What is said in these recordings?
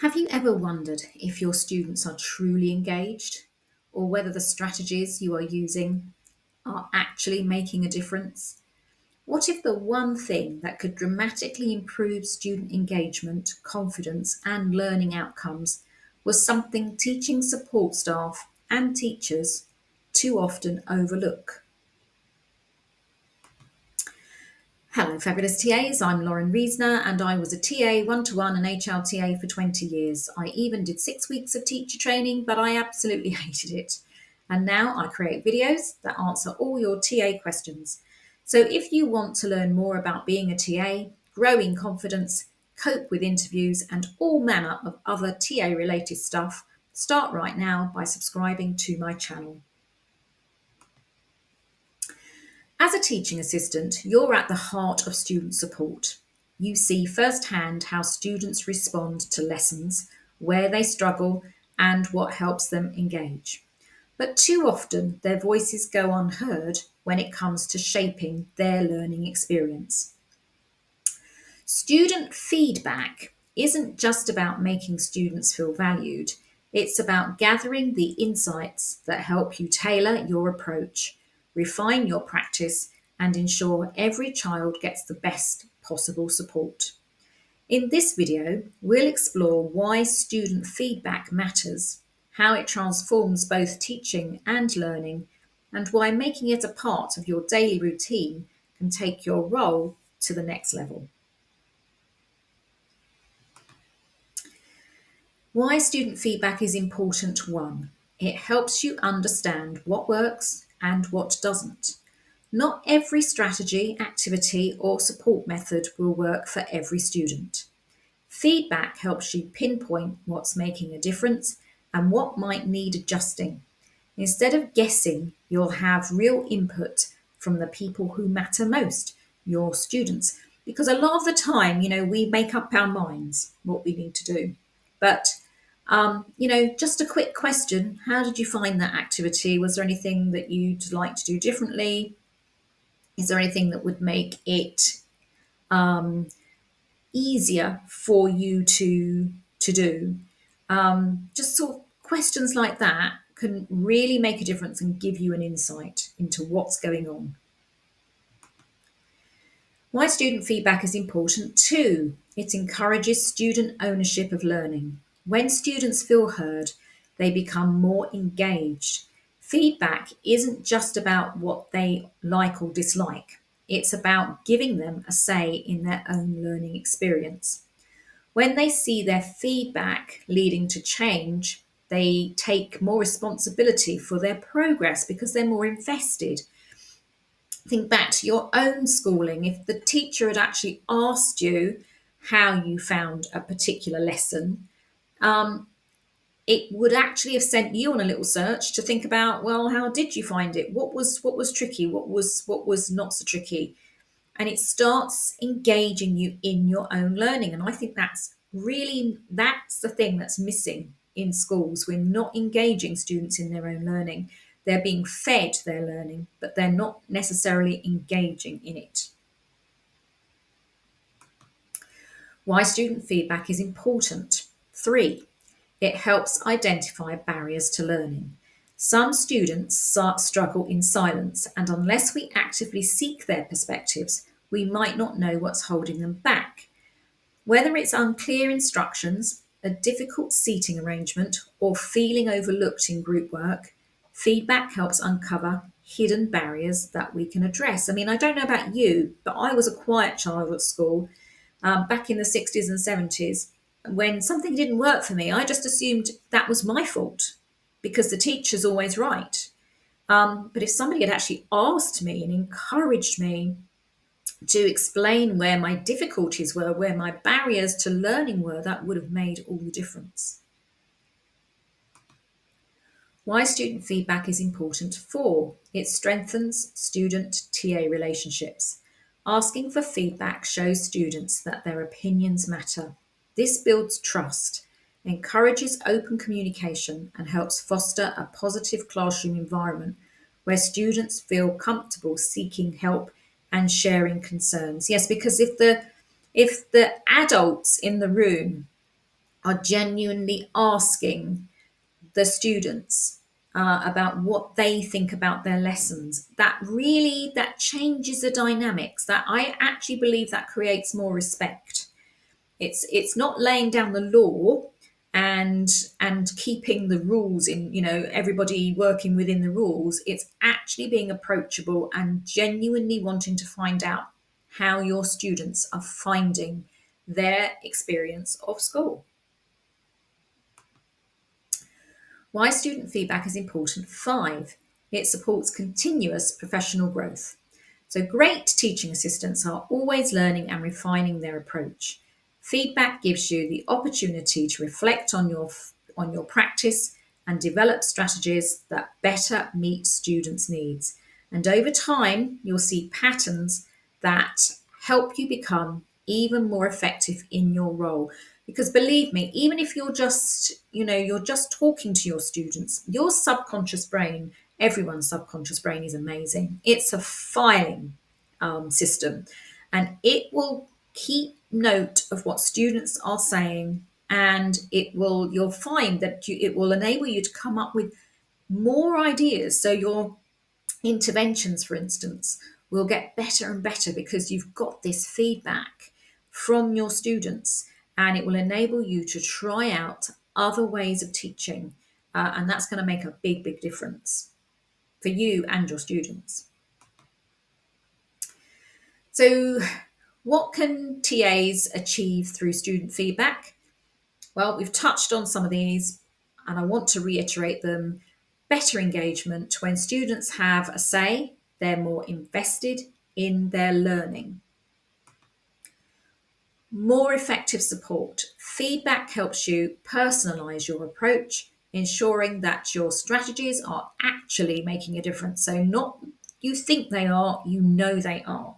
Have you ever wondered if your students are truly engaged or whether the strategies you are using are actually making a difference? What if the one thing that could dramatically improve student engagement, confidence, and learning outcomes was something teaching support staff and teachers too often overlook? Hello, fabulous TAs. I'm Lauren Reesner, and I was a TA, one to one, and HLTA for 20 years. I even did 6 weeks of teacher training, but I absolutely hated it. And now I create videos that answer all your TA questions. So if you want to learn more about being a TA, growing confidence, cope with interviews, and all manner of other TA related stuff, start right now by subscribing to my channel. As a teaching assistant, you're at the heart of student support. You see firsthand how students respond to lessons, where they struggle, and what helps them engage. But too often, their voices go unheard when it comes to shaping their learning experience. Student feedback isn't just about making students feel valued, it's about gathering the insights that help you tailor your approach, refine your practice, and ensure every child gets the best possible support. In this video, we'll explore why student feedback matters, how it transforms both teaching and learning, and why making it a part of your daily routine can take your role to the next level. Why student feedback is important. One, it helps you understand what works and what doesn't. Not every strategy, activity, or support method will work for every student. Feedback helps you pinpoint what's making a difference and what might need adjusting. Instead of guessing, you'll have real input from the people who matter most, your students. Because a lot of the time, we make up our minds what we need to do. But just a quick question. How did you find that activity? Was there anything that you'd like to do differently? Is there anything that would make it easier for you to do? Just sort of questions like that can really make a difference and give you an insight into what's going on. Why student feedback is important too. It encourages student ownership of learning. When students feel heard, they become more engaged. Feedback isn't just about what they like or dislike. It's about giving them a say in their own learning experience. When they see their feedback leading to change, they take more responsibility for their progress because they're more invested. Think back to your own schooling. If the teacher had actually asked you how you found a particular lesson, um, it would actually have sent you on a little search to think about, well, how did you find it? What was tricky? What was not so tricky? And it starts engaging you in your own learning. And I think that's the thing that's missing in schools. We're not engaging students in their own learning. They're being fed their learning, but they're not necessarily engaging in it. Why student feedback is important. 3, it helps identify barriers to learning. Some students struggle in silence, and unless we actively seek their perspectives, we might not know what's holding them back. Whether it's unclear instructions, a difficult seating arrangement, or feeling overlooked in group work, feedback helps uncover hidden barriers that we can address. I mean, I don't know about you, but I was a quiet child at school back in the 60s and 70s. When something didn't work for me, I just assumed that was my fault because the teacher's always right. But if somebody had actually asked me and encouraged me to explain where my difficulties were, where my barriers to learning were, that would have made all the difference. Why student feedback is important. 4, it strengthens student-TA relationships. Asking for feedback shows students that their opinions matter. This builds trust, encourages open communication, and helps foster a positive classroom environment where students feel comfortable seeking help and sharing concerns. Yes, because if the adults in the room are genuinely asking the students about what they think about their lessons, that changes the dynamics. That I actually believe that creates more respect. It's not laying down the law and keeping the rules in, everybody working within the rules. It's actually being approachable and genuinely wanting to find out how your students are finding their experience of school. Why student feedback is important. 5, it supports continuous professional growth. So, great teaching assistants are always learning and refining their approach. Feedback gives you the opportunity to reflect on your practice and develop strategies that better meet students' needs. And over time, you'll see patterns that help you become even more effective in your role. Because believe me, even if you're just talking to your students, your subconscious brain, everyone's subconscious brain is amazing. It's a filing system, and it will keep note of what students are saying, and you'll find that it will enable you to come up with more ideas. So your interventions, for instance, will get better and better because you've got this feedback from your students, and it will enable you to try out other ways of teaching. And that's going to make a big, big difference for you and your students. So, what can TAs achieve through student feedback? Well, we've touched on some of these, and I want to reiterate them. Better engagement. When students have a say, they're more invested in their learning. More effective support. Feedback helps you personalize your approach, ensuring that your strategies are actually making a difference. So, not you think they are, you know they are.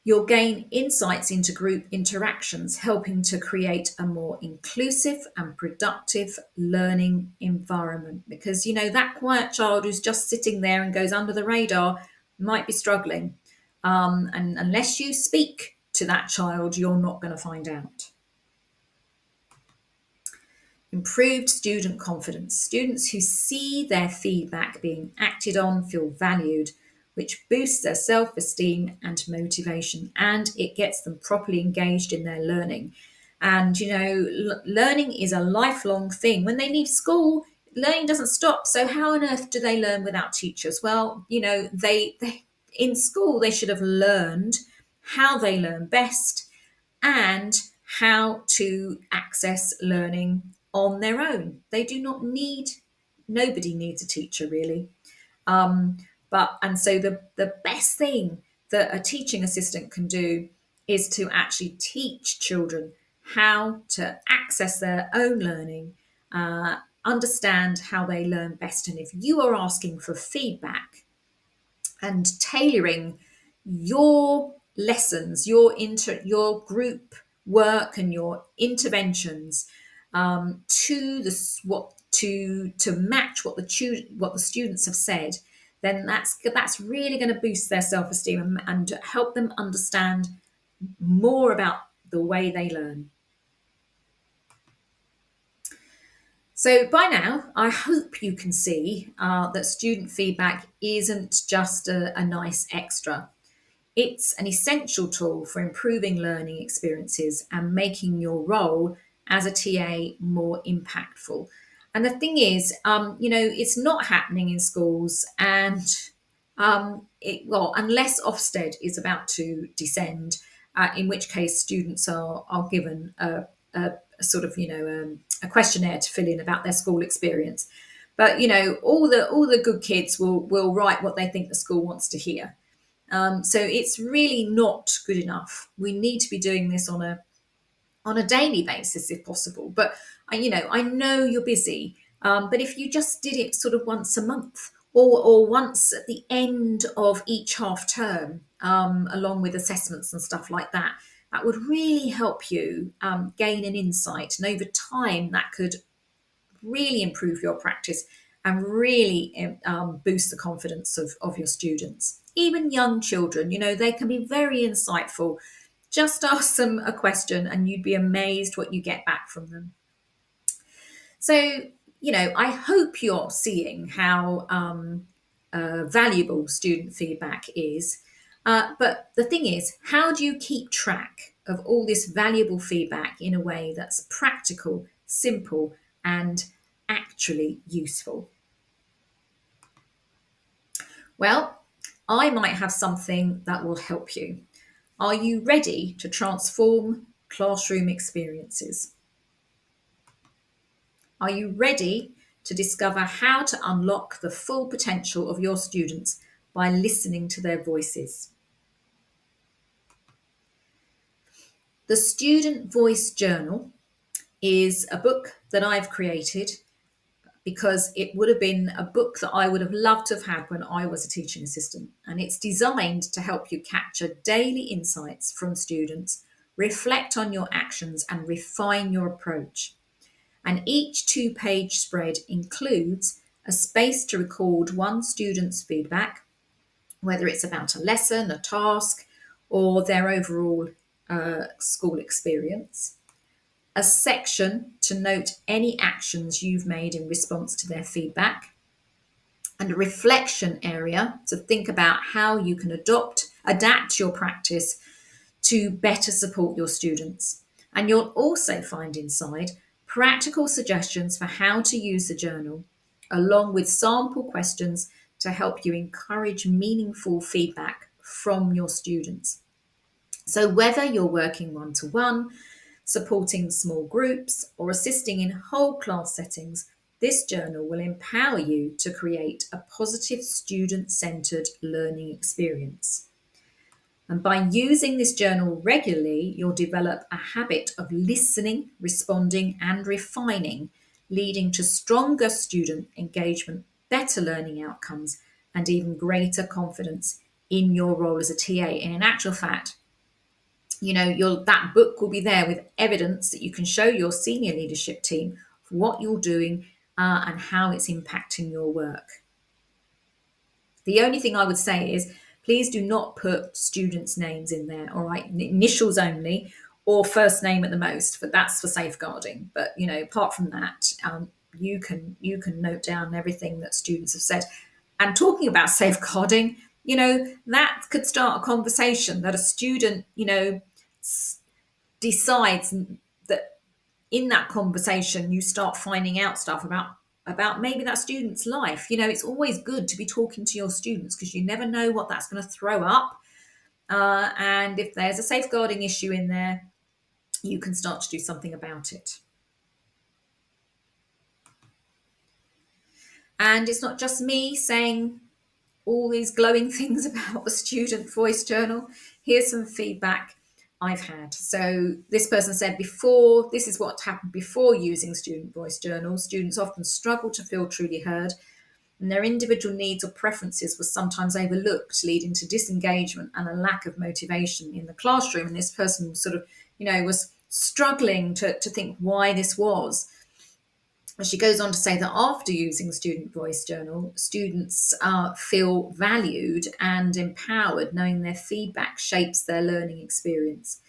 You'll gain insights into group interactions, helping to create a more inclusive and productive learning environment. Because, that quiet child who's just sitting there and goes under the radar might be struggling. And unless you speak to that child, you're not going to find out. Improved student confidence. Students who see their feedback being acted on feel valued, which boosts their self esteem and motivation, and it gets them properly engaged in their learning. And, learning is a lifelong thing. When they leave school, learning doesn't stop. So, how on earth do they learn without teachers? Well, they in school, they should have learned how they learn best and how to access learning on their own. They do not need, nobody needs a teacher really. And so the best thing that a teaching assistant can do is to actually teach children how to access their own learning, understand how they learn best. And if you are asking for feedback and tailoring your lessons, your group work, and your interventions to to match what the students have said, then that's really going to boost their self esteem and help them understand more about the way they learn. So by now, I hope you can see that student feedback isn't just a nice extra. It's an essential tool for improving learning experiences and making your role as a TA more impactful. And the thing is, it's not happening in schools, and unless Ofsted is about to descend, in which case students are given a sort of a questionnaire to fill in about their school experience. But all the good kids will write what they think the school wants to hear. So it's really not good enough. We need to be doing this on a daily basis if possible. But I know you're busy, but if you just did it sort of once a month or once at the end of each half term, along with assessments and stuff like that, that would really help you gain an insight. And over time, that could really improve your practice and really boost the confidence of your students. Even young children, they can be very insightful Just ask them a question and you'd be amazed what you get back from them. So, I hope you're seeing how valuable student feedback is. But the thing is, how do you keep track of all this valuable feedback in a way that's practical, simple, and actually useful? Well, I might have something that will help you. Are you ready to transform classroom experiences? Are you ready to discover how to unlock the full potential of your students by listening to their voices? The Student Voice Journal is a book that I've created because it would have been a book that I would have loved to have had when I was a teaching assistant. And it's designed to help you capture daily insights from students, reflect on your actions, and refine your approach. And each 2-page spread includes a space to record one student's feedback, whether it's about a lesson, a task, or their overall school experience, a section to note any actions you've made in response to their feedback, and a reflection area to think about how you can adapt your practice to better support your students. And you'll also find inside practical suggestions for how to use the journal, along with sample questions to help you encourage meaningful feedback from your students. So, whether you're working one to one, supporting small groups, or assisting in whole class settings, this journal will empower you to create a positive student centered learning experience. And by using this journal regularly, you'll develop a habit of listening, responding, and refining, leading to stronger student engagement, better learning outcomes, and even greater confidence in your role as a TA. And in actual fact, that book will be there with evidence that you can show your senior leadership team of what you're doing and how it's impacting your work. The only thing I would say is please do not put students' names in there, all right? Initials only or first name at the most, but that's for safeguarding. But apart from that, you can note down everything that students have said. And talking about safeguarding, that could start a conversation that a student, decides that in that conversation you start finding out stuff about maybe that student's life. It's always good to be talking to your students because you never know what that's going to throw up, and if there's a safeguarding issue in there, you can start to do something about it. And it's not just me saying all these glowing things about the Student Voice Journal. Here's some feedback I've had. So this person said before, this is what happened before using Student Voice Journal. Students often struggle to feel truly heard, and their individual needs or preferences were sometimes overlooked, leading to disengagement and a lack of motivation in the classroom. And this person sort of, was struggling to think why this was. She goes on to say that after using Student Voice Journal, students feel valued and empowered, knowing their feedback shapes their learning experience.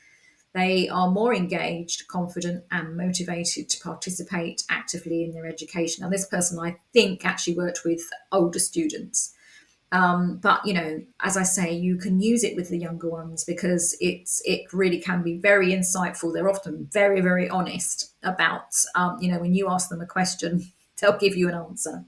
They are more engaged, confident, and motivated to participate actively in their education. Now, this person, I think, actually worked with older students. But as I say, you can use it with the younger ones because it really can be very insightful. They're often very, very honest about when you ask them a question, they'll give you an answer.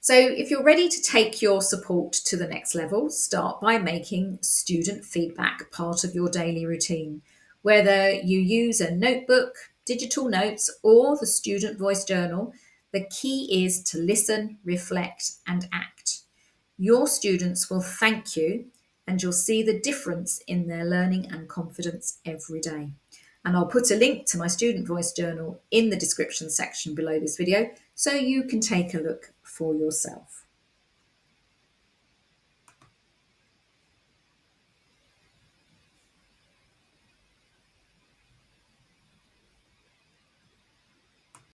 So if you're ready to take your support to the next level, start by making student feedback part of your daily routine. Whether you use a notebook, digital notes, or the Student Voice Journal, the key is to listen, reflect, and act. Your students will thank you, and you'll see the difference in their learning and confidence every day. And I'll put a link to my Student Voice Journal in the description section below this video so you can take a look for yourself.